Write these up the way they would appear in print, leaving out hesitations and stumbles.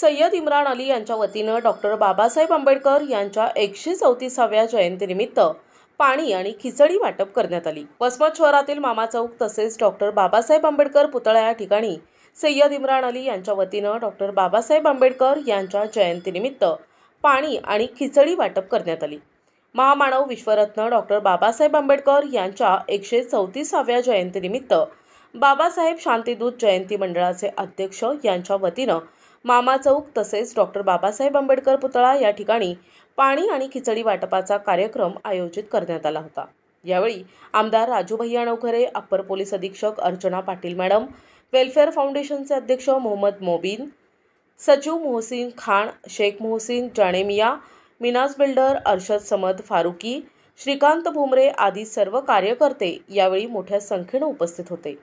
सय्यद इम्रान अली यांच्या वतीनं डॉक्टर बाबासाहेब आंबेडकर यांच्या 134व्या जयंतीनिमित्त पाणी आणि खिचडी वाटप करण्यात आली। वसमत शहरातील मामा चौक तसेच डॉक्टर बाबासाहेब आंबेडकर पुतळा या ठिकाणी सय्यद इम्रान अली यांच्या वतीनं डॉक्टर बाबासाहेब आंबेडकर यांच्या जयंतीनिमित्त पाणी आणि खिचडी वाटप करण्यात आली। महामानव विश्वरत्न डॉक्टर बाबासाहेब आंबेडकर यांच्या 134व्या जयंतीनिमित्त बाबासाहेब शांतीदूत जयंती मंडळाचे अध्यक्ष यांच्या वतीनं मामा चौक तसेच डॉक्टर बाबासाहेब आंबेडकर पुतळा या ठिकाणी पाणी आणि खिचडी वाटपाचा कार्यक्रम आयोजित करण्यात आला होता। यावेळी आमदार राजू भैया नवघरे, अप्पर पोलीस अधीक्षक अर्चना पाटील मॅडम, वेलफेअर फाउंडेशनचे अध्यक्ष मोहम्मद मोबिन, सचिव मोहसिन खान, शेख मोहसिन जानेमिया, मिनाज बिल्डर, अरशद समद फारुकी, श्रीकांत भुमरे आदी सर्व कार्यकर्ते यावेळी मोठ्या संख्येने उपस्थित होते।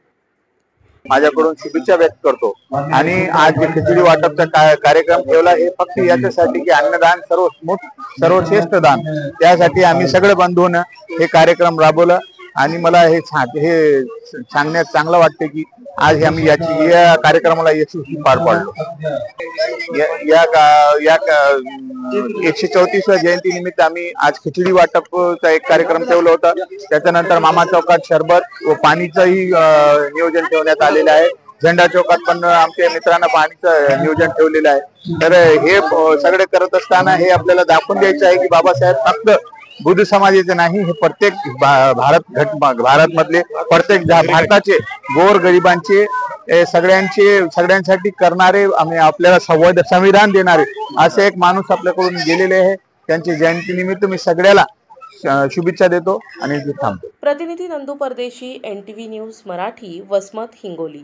माझ्याकडून शुभेच्छा व्यक्त करतो आणि आज जे खिचडी वाटपचा कार्यक्रम ठेवला हे फक्त याच्यासाठी की अन्नदान सर्वश्रेष्ठ दान, त्यासाठी आम्ही सगळे बंधून हे कार्यक्रम राबवला आणि मला हे सांगण्यात चांगलं वाटते की आज आम्ही या कार्यक्रमाला यशस्वी पार पाडलो। या 134व्या जयंती निमित्त आम्ही आज खिचडी वाटपचा एक कार्यक्रम ठेवला होता। त्याच्यानंतर मामा चौकात शरबत व पाणीचंही नियोजन ठेवण्यात आलेलं आहे। झेंडा चौकात पण आमच्या मित्रांना पाणीचं नियोजन ठेवलेलं आहे। तर हे सगळे करत असताना हे आपल्याला दाखवून द्यायचं आहे की बाबासाहेब फक्त बुद्ध समाजाचे नाही, हे प्रत्येक भारत मधले प्रत्येक भारताचे गोर गरिबांचे सगळ्यांसाठी करणारे आणि आपल्याला संविधान देणारे असे एक माणूस आपल्याकडून गेलेले आहे। त्यांची जयंती निमित्त मी सगळ्याला शुभेच्छा देतो आणि थांबतो। प्रतिनिधी नंदू परदेशी, NTV न्यूज मराठी, वसमत, हिंगोली।